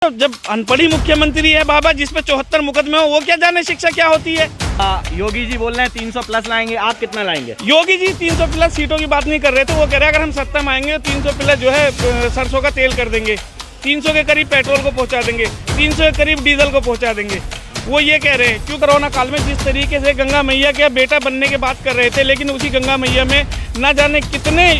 जब अनपढ़ी मुख्यमंत्री है बाबा जिस पे 74 मुकदमे हो, वो क्या जाने शिक्षा क्या होती है। योगी जी बोल रहे हैं 300 प्लस लाएंगे, आप कितना लाएंगे? योगी जी 300 प्लस सीटों की बात नहीं कर रहे थे, वो कह रहे हैं अगर हम सत्ता में आएंगे तो 300 प्लस जो है सरसों का तेल कर देंगे, 300 के करीब पेट्रोल को पहुंचा देंगे, 300 के करीब डीजल को पहुंचा देंगे। वो ये कह रहे हैं क्यों कोरोना काल में जिस तरीके से गंगा मैया के बेटा बनने की बात कर रहे थे, लेकिन उसी गंगा मैया में ना जाने कितने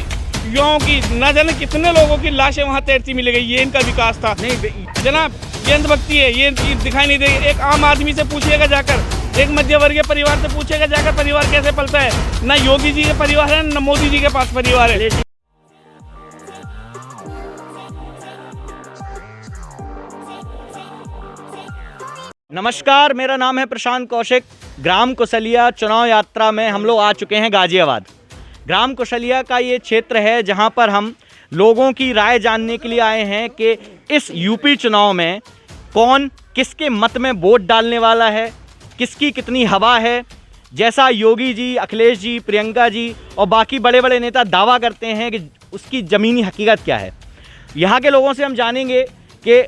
युवाओं की, ना जाने कितने लोगों की लाशें वहाँ तैरती मिल गई। ये इनका विकास था। नहीं जनाब, ये अंधभक्ति है, ये दिखाई नहीं देगी। एक आम आदमी से पूछिएगा जाकर, एक मध्य वर्गीय परिवार से पूछिएगा जाकर परिवार कैसे पलता है। ना योगी जी के परिवार है, ना मोदी जी के पास परिवार है। नमस्कार, मेरा नाम है प्रशांत कौशिक। ग्राम कुशलिया चुनाव यात्रा में हम लोग आ चुके हैं गाजियाबाद। ग्राम कुशलिया का ये क्षेत्र है जहां पर हम लोगों की राय जानने के लिए आए हैं कि इस यूपी चुनाव में कौन किसके मत में वोट डालने वाला है, किसकी कितनी हवा है। जैसा योगी जी, अखिलेश जी, प्रियंका जी और बाकी बड़े बड़े नेता दावा करते हैं कि उसकी ज़मीनी हकीकत क्या है। यहाँ के लोगों से हम जानेंगे कि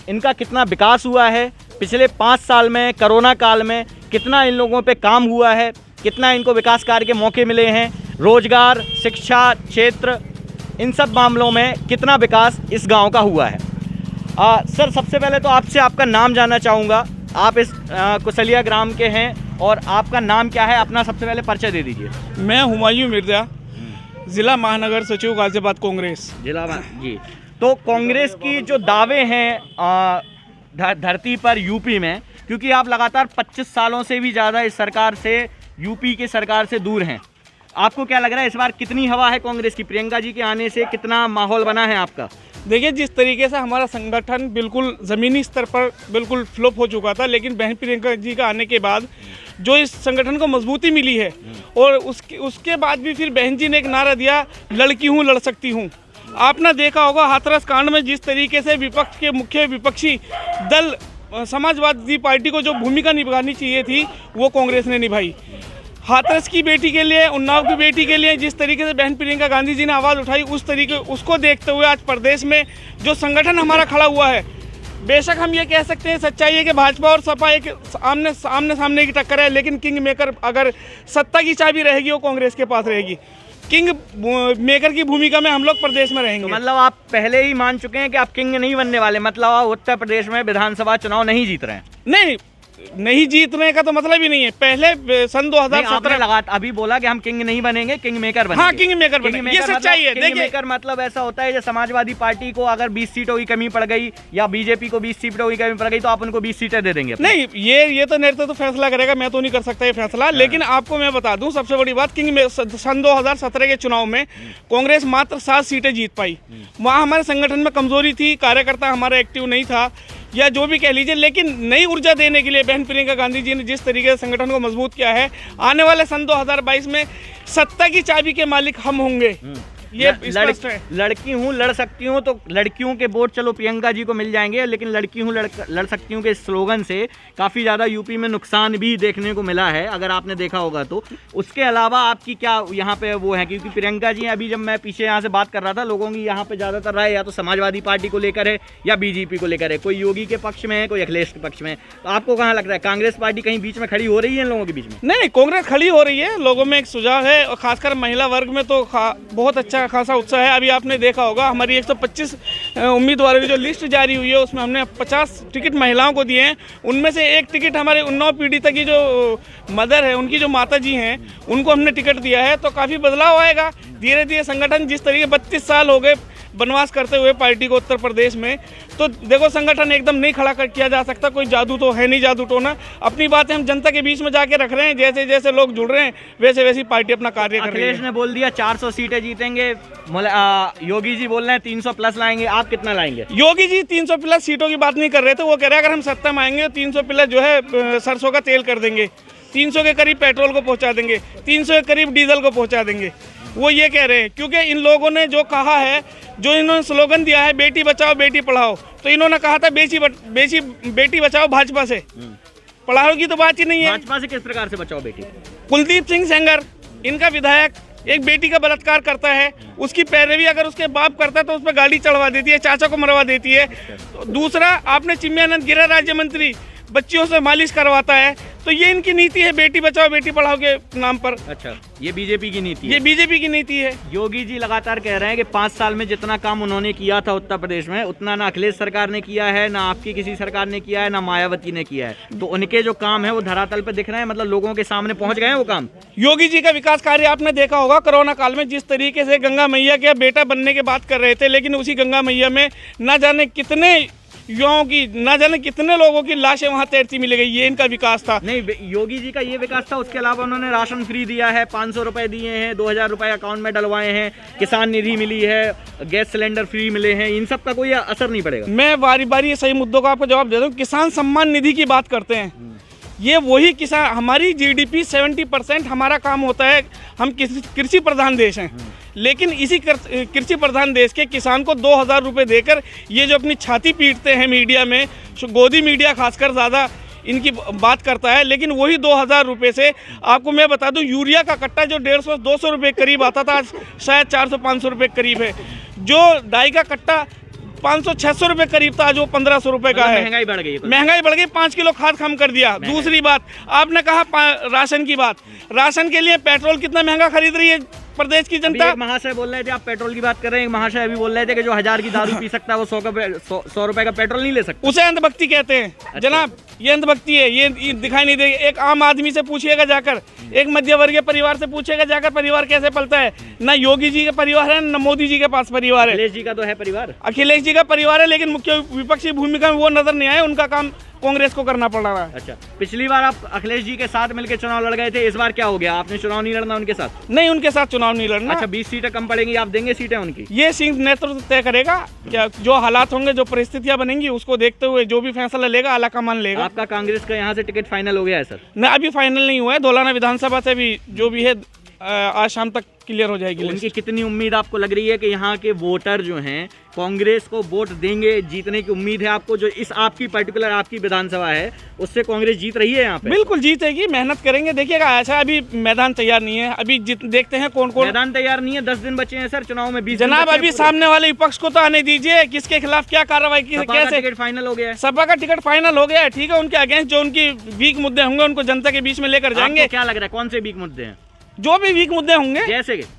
इनका कितना विकास हुआ है, पिछले 5 साल में कोरोना काल में कितना इन लोगों पे काम हुआ है, कितना इनको विकास कार्य के मौके मिले हैं, रोजगार, शिक्षा क्षेत्र, इन सब मामलों में कितना विकास इस गांव का हुआ है। सर, सबसे पहले तो आपसे आपका नाम जानना चाहूँगा। आप इस कुशलिया ग्राम के हैं और आपका नाम क्या है? अपना सबसे पहले परिचय दे दीजिए। मैं हुमायूं मिर्जा, जिला महानगर सचिव गाजियाबाद कांग्रेस। जिला जी। तो कांग्रेस की जो दावे हैं धरती पर यूपी में, क्योंकि आप लगातार 25 सालों से भी ज़्यादा इस सरकार से, यूपी के सरकार से दूर हैं, आपको क्या लग रहा है इस बार कितनी हवा है कांग्रेस की? प्रियंका जी के आने से कितना माहौल बना है आपका? देखिए, जिस तरीके से हमारा संगठन बिल्कुल ज़मीनी स्तर पर बिल्कुल फ्लॉप हो चुका था, लेकिन बहन प्रियंका जी का आने के बाद जो इस संगठन को मजबूती मिली है, और उसके बाद भी फिर बहन जी ने एक नारा दिया, लड़की हूँ लड़ सकती हूँ। आपने देखा होगा हाथरस कांड में जिस तरीके से विपक्ष के मुख्य विपक्षी दल समाजवादी पार्टी को जो भूमिका निभानी चाहिए थी वो कांग्रेस ने निभाई। हाथरस की बेटी के लिए, उन्नाव की बेटी के लिए जिस तरीके से बहन प्रियंका गांधी जी ने आवाज़ उठाई, उस तरीके उसको देखते हुए आज प्रदेश में जो संगठन हमारा खड़ा हुआ है, बेशक हम ये कह सकते हैं सच्चाई है कि भाजपा और सपा एक आमने सामने की टक्कर है, लेकिन किंग मेकर अगर सत्ता की चाबी रहेगी वो कांग्रेस के पास रहेगी। किंग मेकर की भूमिका में हम लोग प्रदेश में रहेंगे। तो मतलब आप पहले ही मान चुके हैं कि आप किंग नहीं बनने वाले, मतलब आप उत्तर प्रदेश में विधानसभा चुनाव नहीं जीत रहे हैं? नहीं जीतने का तो मतलब ही नहीं है। पहले सन 2017 लगा अभी बोला कि हम किंग नहीं बनेंगे, किंग मेकर बनेंगे। हाँ, किंग मेकर बनेंगे, ये सच्चाई है। किंग मेकर मतलब ऐसा होता है, जैसे समाजवादी पार्टी को अगर 20 सीटों की कमी पड़ गई या बीजेपी को 20 सीटों की कमी पड़ गई तो आप उनको 20 सीटें दे देंगे? नहीं, ये तो नेतृत्व तो फैसला करेगा, मैं तो नहीं कर सकता ये फैसला। लेकिन आपको मैं बता दूं, सबसे बड़ी बात, किंग में सन 2017 के चुनाव में कांग्रेस मात्र 7 सीटें जीत पाई। वहाँ हमारे संगठन में कमजोरी थी, कार्यकर्ता हमारा एक्टिव नहीं था या जो भी कह लीजिए, लेकिन नई ऊर्जा देने के लिए बहन प्रियंका गांधी जी ने जिस तरीके से संगठन को मजबूत किया है, आने वाले सन 2022 में सत्ता की चाबी के मालिक हम होंगे। ये लड़की हूँ लड़ सकती हूँ, तो लड़कियों के वोट चलो प्रियंका जी को मिल जाएंगे, लेकिन लड़की हूँ लड़ सकती हूँ के स्लोगन से काफ़ी ज़्यादा यूपी में नुकसान भी देखने को मिला है, अगर आपने देखा होगा तो। उसके अलावा आपकी क्या यहाँ पे वो है? क्योंकि प्रियंका जी, अभी जब मैं पीछे यहाँ से बात कर रहा था, लोगों की यहाँ पे ज़्यादातर राय या तो समाजवादी पार्टी को लेकर है या बीजेपी को लेकर है। कोई योगी के पक्ष में है, कोई अखिलेश के पक्ष में है। तो आपको कहाँ लग रहा है कांग्रेस पार्टी कहीं बीच में खड़ी हो रही है इन लोगों के बीच में? नहीं, कांग्रेस खड़ी हो रही है। लोगों में एक सुझाव है, और खासकर महिला वर्ग में तो बहुत अच्छा खासा उत्साह है। अभी आपने देखा होगा हमारी 125 उम्मीदवारों की जो लिस्ट जारी हुई है, उसमें हमने 50 टिकट महिलाओं को दिए हैं। उनमें से एक टिकट हमारे उन्नाव पीढ़ी तक की जो मदर है, उनकी जो माता जी हैं, उनको हमने टिकट दिया है। तो काफ़ी बदलाव आएगा धीरे धीरे। संगठन जिस तरीके 32 साल हो गए वनवास करते हुए पार्टी को उत्तर प्रदेश में, तो देखो संगठन एकदम नहीं खड़ा किया जा सकता। कोई जादू तो है नहीं, जादू टोना। अपनी बातें हम जनता के बीच में जाके रख रहे हैं, जैसे जैसे लोग जुड़ रहे हैं वैसे वैसी पार्टी अपना कार्य कर रही है। अखिलेश ने बोल दिया 400 सीटें जीतेंगे, योगी जी बोल रहे हैं 300 प्लस लाएंगे, आप कितना लाएंगे? योगी जी 300 प्लस सीटों की बात नहीं कर रहे थे, वो कह रहे हैं अगर हम सत्ता में आएंगे तो 300 प्लस जो है सरसों का तेल कर देंगे, 300 के करीब पेट्रोल को पहुंचा देंगे, 300 के करीब डीजल को पहुंचा देंगे। वो ये कह रहे हैं क्योंकि इन लोगों ने जो कहा है, जो इन्होंने स्लोगन दिया है, बेटी बचाओ बेटी पढ़ाओ, तो इन्होंने कहा था बेटी बचाओ भाजपा से, पढ़ाओ की तो बात ही नहीं है। भाजपा से किस प्रकार से बचाओ बेटी? कुलदीप सिंह सेंगर, इनका विधायक एक बेटी का बलात्कार करता है, उसकी पैरवी अगर उसके बाप करता है तो उस पर गाड़ी चढ़वा देती है, चाचा को मरवा देती है। तो दूसरा, आपने चिन्मयानंद गृह राज्य मंत्री बच्चियों से मालिश करवाता है। तो ये इनकी नीति है बेटी बचाओ बेटी पढ़ाओ के नाम पर। अच्छा, ये बीजेपी की नीति है। ये बीजेपी की नीति है। योगी जी लगातार कह रहे हैं कि 5 साल में जितना काम उन्होंने किया था उत्तर प्रदेश में, उतना ना अखिलेश सरकार ने किया है, ना आपकी किसी सरकार ने किया है, ना मायावती ने किया है। तो उनके जो काम है वो धरातल पर दिख रहे हैं, मतलब लोगों के सामने पहुंच गए हैं वो काम। योगी जी का विकास कार्य आपने देखा होगा कोरोना काल में जिस तरीके से गंगा मैया के बेटा बनने की बात कर रहे थे, लेकिन उसी गंगा मैया में ना जाने कितने युवाओं की, ना जाने कितने लोगों की लाशें वहां तैरती मिल गई। ये इनका विकास था। नहीं, योगी जी का ये विकास था। उसके अलावा उन्होंने राशन फ्री दिया है, 500 रुपए दिए हैं, 2000 रुपए अकाउंट में डलवाए हैं, किसान निधि मिली है, गैस सिलेंडर फ्री मिले हैं। इन सब का कोई असर नहीं पड़ेगा। मैं बारी बारी सही मुद्दों का आपको जवाब दे दूं। किसान सम्मान निधि की बात करते हैं, ये वही किसान, हमारी जीडीपी 70% हमारा काम होता है। हम कृषि प्रधान देश हैं, लेकिन इसी कृषि प्रधान देश के किसान को 2000 रुपये देकर ये जो अपनी छाती पीटते हैं मीडिया में, गोदी मीडिया खासकर ज़्यादा इनकी बात करता है, लेकिन वही 2000 रुपये से आपको मैं बता दूं यूरिया का कट्टा जो 150-200 रुपये करीब आता था, आज शायद 400-500 रुपये करीब है। जो डाई का कट्टा 500-600 रुपये करीब था, जो 1500 रुपये का है। महंगाई बढ़ गई, महंगाई बढ़ गई। 5 किलो खाद कम कर दिया। दूसरी बात, आपने कहा राशन की बात, राशन के लिए पेट्रोल कितना महंगा खरीद रही है प्रदेश की जनता। महाशय बोल रहे थे, आप पेट्रोल की बात कर रहे हैं, महाशय अभी बोल रहे थे कि जो 1000 की दारू पी सकता है वो 100 रुपए का पेट्रोल नहीं ले सकता। उसे अंधभक्ति कहते हैं। अच्छा। जनाब, ये अंधभक्ति है, ये दिखाई नहीं देगी। एक आम आदमी से पूछिएगा जाकर, एक मध्य वर्गीय परिवार से पूछिएगा जाकर, परिवार कैसे पलता है। ना योगी जी का परिवार है, ना मोदी जी के पास परिवार है। अखिलेश जी का तो है परिवार, अखिलेश जी का परिवार है, लेकिन मुख्य विपक्षी भूमिका में वो नजर नहीं आए। उनका काम कांग्रेस को करना पड़ रहा है। अच्छा, पिछली बार आप अखिलेश जी के साथ मिलकर चुनाव लड़ गए थे, इस बार क्या हो गया? आपने चुनाव नहीं लड़ना उनके साथ? नहीं, उनके साथ चुनाव नहीं लड़ना। अच्छा, 20 सीटें कम पड़ेंगी, आप देंगे सीटें उनकी? ये सिंह नेतृत्व तय करेगा। क्या जो हालात होंगे, जो परिस्थितियां बनेंगी, उसको देखते हुए जो भी फैसला लेगा आला कमान लेगा। आपका कांग्रेस का यहाँ से टिकट फाइनल हो गया है सर? ना, अभी फाइनल नहीं हुआ है। धौलाना विधानसभा से भी जो भी है आज शाम तक क्लियर हो जाएगी। उनकी कितनी उम्मीद आपको लग रही है कि यहाँ के वोटर जो हैं कांग्रेस को वोट देंगे? जीतने की उम्मीद है आपको? जो इस आपकी पर्टिकुलर आपकी विधानसभा है उससे कांग्रेस जीत रही है यहाँ पे? बिल्कुल जीतेगी, मेहनत करेंगे। देखिएगा, ऐसा अभी मैदान तैयार नहीं है। अभी देखते हैं कौन कौन मैदान तैयार नहीं है। 10 दिन बचे हैं सर चुनाव में। 20 जनाब, अभी सामने वाले विपक्ष को तो आने दीजिए, किसके खिलाफ क्या कार्रवाई की, कैसे टिकट फाइनल हो गया है? सपा का टिकट फाइनल हो गया है, ठीक है। उनके अगेंस्ट जो उनकी वीक मुद्दे होंगे उनको जनता के बीच में लेकर जाएंगे। क्या लग रहा है कौन से वीक मुद्दे हैं? जो भी वीक मुद्दे होंगे,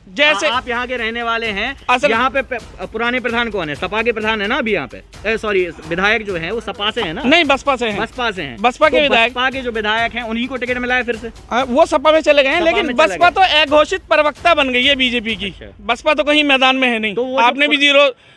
जैसे आप यहाँ के रहने वाले हैं, यहाँ पे पुराने प्रधान कौन है? सपा के प्रधान है ना अभी यहाँ पे, सॉरी विधायक जो है वो सपा से है ना? नहीं, बसपा से हैं। बसपा से हैं। बसपा के विधायक, बसपा के जो विधायक हैं उन्हीं को टिकट मिला है फिर से। वो सपा में चले गए हैं, लेकिन बसपा तो अघोषित प्रवक्ता बन गई है बीजेपी की। बसपा तो कहीं मैदान में है नहीं। तो आपने भी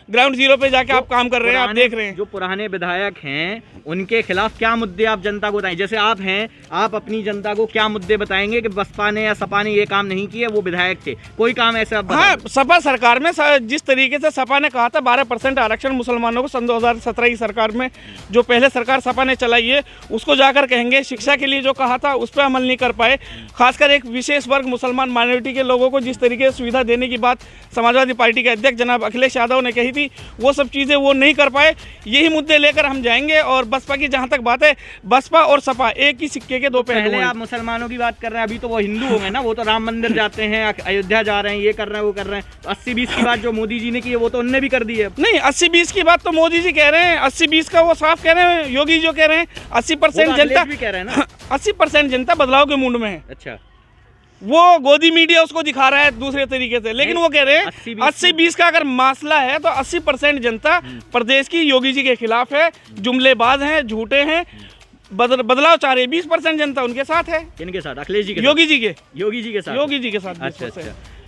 ग्राउंड जीरो पे जाके आप काम कर रहे हैं, आप देख रहे हैं। जो पुराने विधायक हैं उनके खिलाफ क्या मुद्दे आप जनता को बताएं? जैसे आप हैं, आप अपनी जनता को क्या मुद्दे बताएंगे कि बसपा ने या सपा ने ये काम नहीं किए? वो विधायक थे, कोई काम ऐसा आप हाँ, सपा सरकार में जिस तरीके से सपा ने कहा था 12% आरक्षण मुसलमानों को सन 2017 की सरकार में, जो पहले सरकार सपा ने चलाई है, उसको जाकर कहेंगे। शिक्षा के लिए जो कहा था उस पर अमल नहीं कर पाए। खासकर एक विशेष वर्ग मुसलमान माइनॉरिटी के लोगों को जिस तरीके से सुविधा देने की बात समाजवादी पार्टी के अध्यक्ष जनाब अखिलेश यादव ने कही थी, वो सब चीज़ें वो नहीं कर पाए। यही मुद्दे लेकर हम जाएंगे। और बसपा की जहाँ तक बात है, बसपा और सपा एक ही सिक्के के दो पहलू हैं। आप मुसलमानों की बात कर रहे हैं, अभी तो वो हिंदू हो गए ना, वो तो राम मंदिर जाते हैं, अयोध्या जा रहे हैं, ये कर रहे हैं, वो कर रहे हैं। 80-20 की बात जो मोदी जी ने की है वो तो उनने भी कर दी है। नहीं, 80-20 की बात तो मोदी जी कह रहे हैं, 80-20 का वो साफ कह रहे हैं। योगी जो कह रहे हैं 80% जनता भी कह रहे हैं ना, 80% जनता बदलाव के मूड में है। अच्छा, वो गोदी मीडिया उसको दिखा रहा है दूसरे तरीके से, लेकिन वो कह रहे हैं 80-20 का अगर मसला है तो 80% जनता प्रदेश की योगी जी के खिलाफ है, जुमलेबाज हैं, झूठे हैं, बदलाव चाह रहे हैं। 20% जनता उनके साथ है। किनके साथ? अखिलेश जी के? योगी जी के। योगी जी के साथ? योगी जी के साथ। अच्छा।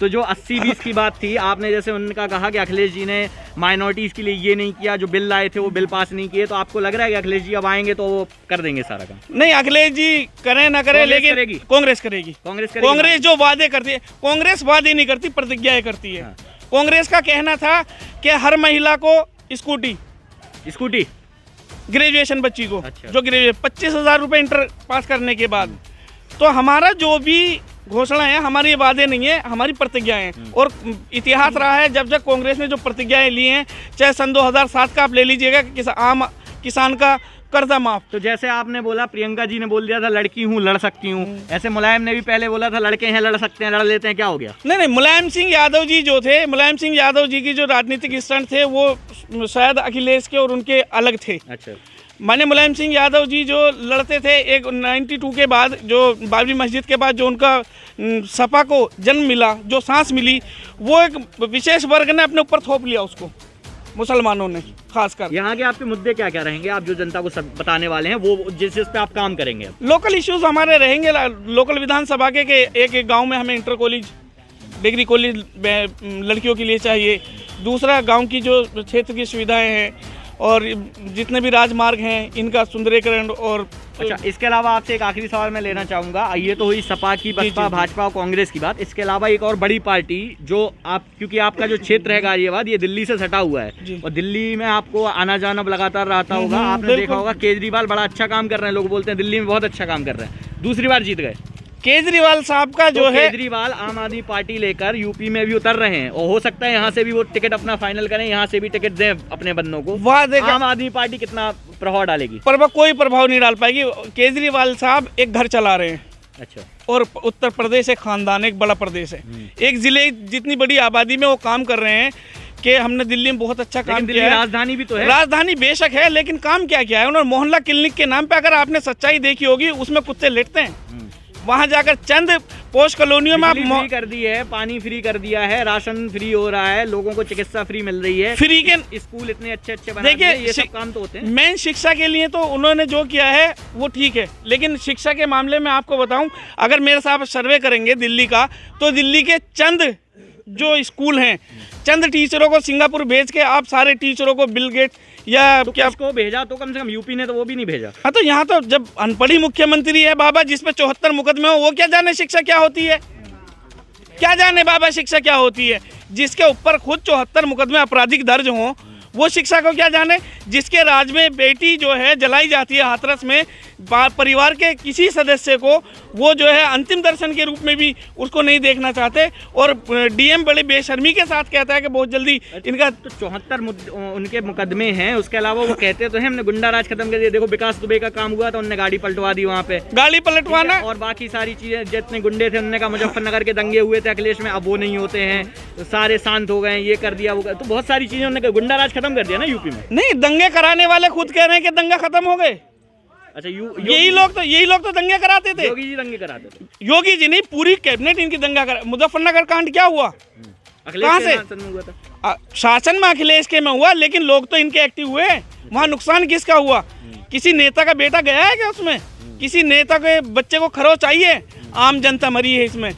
तो जो 80-20 की बात थी, आपने जैसे उनका कहा कि अखिलेश जी ने माइनॉरिटीज के लिए ये नहीं किया, जो बिल लाए थे वो बिल पास नहीं किए, तो आपको लग रहा है कि अखिलेश जी अब आएंगे तो वो कर देंगे सारा काम? नहीं, अखिलेश जी करें ना करें, लेकिन कांग्रेस करेगी। कांग्रेस जो वादे करती है, कांग्रेस वादे नहीं करती, प्रतिज्ञाएं करती है। हाँ। कांग्रेस का कहना था कि हर महिला को स्कूटी ग्रेजुएशन बच्ची को। अच्छा। जो 25,000 रुपये इंटर पास करने के बाद। तो हमारा जो भी घोषणा है, हमारी वादे नहीं है, हमारी प्रतिज्ञाएं हैं। और इतिहास रहा है, जब कांग्रेस ने जो प्रतिज्ञाएं ली हैं, चाहे सन 2007 का आप ले लीजिएगा कि किसान का कर्जा माफ। तो जैसे आपने बोला, प्रियंका जी ने बोल दिया था लड़की हूँ लड़ सकती हूँ, ऐसे मुलायम ने भी पहले बोला था लड़के हैं लड़ सकते हैं, लड़ लेते हैं, क्या हो गया? नहीं, मुलायम सिंह यादव जी जो थे, मुलायम सिंह यादव जी की जो राजनीतिक स्टंट थे वो शायद अखिलेश के और उनके अलग थे। अच्छा। माने मुलायम सिंह यादव जी जो लड़ते थे, एक 92 के बाद जो बाबरी मस्जिद के बाद जो उनका सपा को जन्म मिला, जो सांस मिली, वो एक विशेष वर्ग ने अपने ऊपर थोप लिया उसको, मुसलमानों ने खासकर। यहाँ के आपके मुद्दे क्या क्या रहेंगे, आप जो जनता को सब बताने वाले हैं, वो जिस पे आप काम करेंगे? लोकल इश्यूज हमारे रहेंगे। लोकल विधानसभा के एक गांव में हमें इंटर कॉलेज, डिग्री कॉलेज लड़कियों के लिए चाहिए। दूसरा, गांव की जो क्षेत्र की सुविधाएं हैं और जितने भी राजमार्ग हैं इनका सुंदरीकरण। और अच्छा, इसके अलावा आपसे एक आखिरी सवाल मैं लेना चाहूँगा। ये तो हुई सपा की, बसपा, भाजपा और कांग्रेस की बात। इसके अलावा एक और बड़ी पार्टी जो आप, क्योंकि आपका जो क्षेत्र है गाजियाबाद, ये दिल्ली से सटा हुआ है और दिल्ली में आपको आना जाना लगातार रहता होगा, आपने देखा होगा केजरीवाल बड़ा अच्छा काम कर रहे हैं, लोग बोलते हैं दिल्ली में बहुत अच्छा काम कर रहे हैं, दूसरी बार जीत गए। केजरीवाल साहब का जो है, केजरीवाल आम आदमी पार्टी लेकर यूपी में भी उतर रहे हैं और हो सकता है यहाँ से भी वो टिकट अपना फाइनल करें, यहाँ से भी टिकट दें अपने बंदों को। वह आम आदमी पार्टी कितना प्रभाव डालेगी? कोई प्रभाव नहीं डाल पाएगी। केजरीवाल साहब एक घर चला रहे हैं। अच्छा। और उत्तर प्रदेश एक खानदान, एक बड़ा प्रदेश है, एक जिले जितनी बड़ी आबादी में वो काम कर रहे हैं कि हमने दिल्ली में बहुत अच्छा काम किया है। राजधानी भी तो है। राजधानी बेशक है, लेकिन काम क्या किया है उन्होंने? मोहल्ला क्लिनिक के नाम पे, अगर आपने सच्चाई देखी होगी, उसमें कुत्ते लेटते हैं। वहां जाकर चंद पोस्ट कॉलोनियों में आप फ्री कर दी है, पानी फ्री कर दिया है, राशन फ्री हो रहा है, लोगों को चिकित्सा फ्री मिल रही है, फ्री के स्कूल इतने अच्छे अच्छे बना दिए, ये सब काम तो होते हैं। मेन शिक्षा के लिए तो उन्होंने जो किया है वो ठीक है, लेकिन शिक्षा के मामले में आपको बताऊं, अगर मेरे साथ सर्वे करेंगे दिल्ली का, तो दिल्ली के चंद जो स्कूल हैं, चंद टीचरों को सिंगापुर भेज के आप सारे टीचरों को बिल गेट या तो क्या को भेजा, तो कम से कम यूपी ने तो वो भी नहीं भेजा। हाँ, तो यहाँ तो जब अनपढ़ी मुख्यमंत्री है बाबा, जिसपे 74 मुकदमे हो, वो क्या जाने शिक्षा क्या होती है? क्या जाने बाबा शिक्षा क्या होती है? जिसके ऊपर खुद 74 मुकदमे आपराधिक दर्ज हों, वो शिक्षा को क्या जाने? जिसके राज में बेटी जो है जलाई जाती है हाथरस में, परिवार के किसी सदस्य को वो जो है अंतिम दर्शन के रूप में भी उसको नहीं देखना चाहते, और डीएम बड़े बेशर्मी के साथ कहता है कि बहुत जल्दी इनका। तो 74 उनके मुकदमे हैं, उसके अलावा वो कहते तो हैं हमने गुंडा राज खत्म कर दिया। देखो विकास दुबे का काम हुआ तो उन्होंने गाड़ी पलटवा दी, वहाँ पे गाड़ी पलटवाना और बाकी सारी चीजें, जितने गुंडे थे उन्होंने कहा, मुजफ्फरनगर के दंगे हुए थे अखिलेश में, अब वो नहीं होते हैं, तो सारे शांत हो गए, ये कर दिया वो कर, तो बहुत सारी चीजें उन्होंने गुंडा राज खत्म कर दिया ना यूपी में। नहीं, दंगे कराने वाले खुद कह रहे हैं कि दंगा खत्म हो गए। अच्छा, यही लोग तो दंगे कराते थे। योगी जी दंगे कराते थे। योगी जी नहीं, पूरी कैबिनेट इनकी दंगा करा। मुजफ्फरनगर कांड क्या हुआ? कहाँ से हुआ था? शासन में अखिलेश के में हुआ, लेकिन लोग तो इनके एक्टिव हुए। वहाँ नुकसान किसका हुआ? किसी नेता का बेटा गया है क्या उसमें? किसी नेता के बच्चे को खरोच चाहिए? आम जनता मरी है इसमें।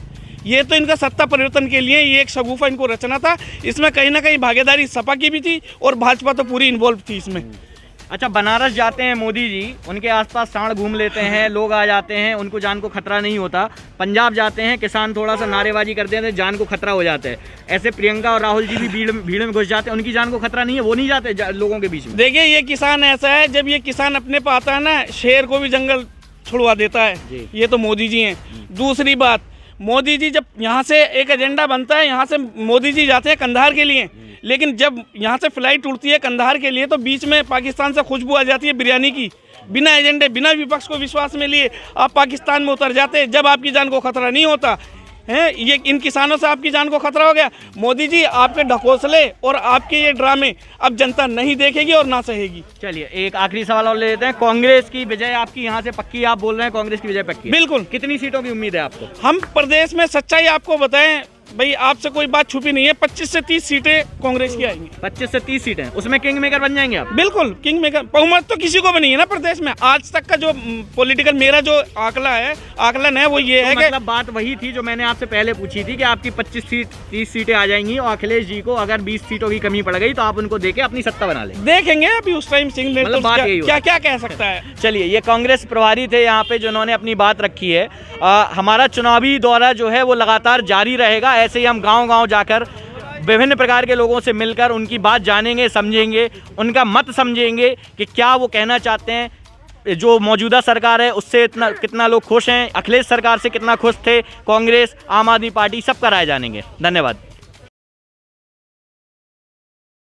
ये तो इनका सत्ता परिवर्तन के लिए ये एक शगुफा इनको रचना था। इसमें कहीं ना कहीं भागीदारी सपा की भी थी और भाजपा तो पूरी इन्वॉल्व थी इसमें। अच्छा, बनारस जाते हैं मोदी जी, उनके आसपास सांड घूम लेते हैं, लोग आ जाते हैं, उनको जान को खतरा नहीं होता। पंजाब जाते हैं, किसान थोड़ा सा नारेबाजी करते हैं तो जान को खतरा हो जाता है। ऐसे प्रियंका और राहुल जी भी भीड़ में घुस जाते हैं, उनकी जान को खतरा नहीं है, वो नहीं जाते लोगों के बीच में। देखिए, ये किसान ऐसा है, जब ये किसान अपने पे आता है ना, शेर को भी जंगल छुड़वा देता है। ये तो मोदी जी हैं। दूसरी बात, मोदी जी जब यहाँ से एक एजेंडा बनता है, यहाँ से मोदी जी जाते हैं कंधार के लिए, लेकिन जब यहाँ से फ्लाइट उड़ती है कंधार के लिए, तो बीच में पाकिस्तान से खुशबू आ जाती है बिरयानी की। बिना एजेंडे, बिना विपक्ष को विश्वास में लिए आप पाकिस्तान में उतर जाते हैं, जब आपकी जान को खतरा नहीं होता है। ये इन किसानों से आपकी जान को खतरा हो गया। मोदी जी, आपके ढकोसले और आपके ये ड्रामे अब जनता नहीं देखेगी और ना सहेगी। चलिए, एक आखिरी सवाल और ले लेते हैं। कांग्रेस की विजय आपकी यहाँ से पक्की, आप बोल रहे हैं कांग्रेस की विजय पक्की? बिल्कुल। कितनी सीटों की उम्मीद है आपको? हम प्रदेश में सच्चाई आपको बताएं भाई, आपसे कोई बात छुपी नहीं है, 25 से 30 सीटें कांग्रेस की आएंगी। 25 से 30 सीटें, उसमें किंग मेकर बन जाएंगे आप? बिल्कुल, किंग मेकर। बहुमत तो किसी को भी नहीं है ना प्रदेश में। आज तक का जो पॉलिटिकल मेरा जो आकलन है वो ये है कि मतलब बात वही थी जो मैंने आपसे पहले पूछी थी कि आपकी 25-30 सीटें आ जाएंगी और अखिलेश जी को अगर 20 सीटों की कमी पड़ गई तो आप उनको देके अपनी सत्ता बना लें। देखेंगे अभी उस टाइम सिंह ने तो क्या कह सकता है। चलिए, ये कांग्रेस प्रभारी थे यहाँ पे जिन्होंने अपनी बात रखी है। हमारा चुनावी दौरा जो है वो लगातार जारी रहेगा। ऐसे ही हम गाँव जाकर विभिन्न प्रकार के लोगों से मिलकर उनकी बात जानेंगे, समझेंगे, उनका मत समझेंगे कि क्या वो कहना चाहते हैं। जो मौजूदा सरकार है उससे कितना लोग खुश हैं, अखिलेश सरकार से कितना खुश थे, कांग्रेस, आम आदमी पार्टी, सबका राय जानेंगे। धन्यवाद।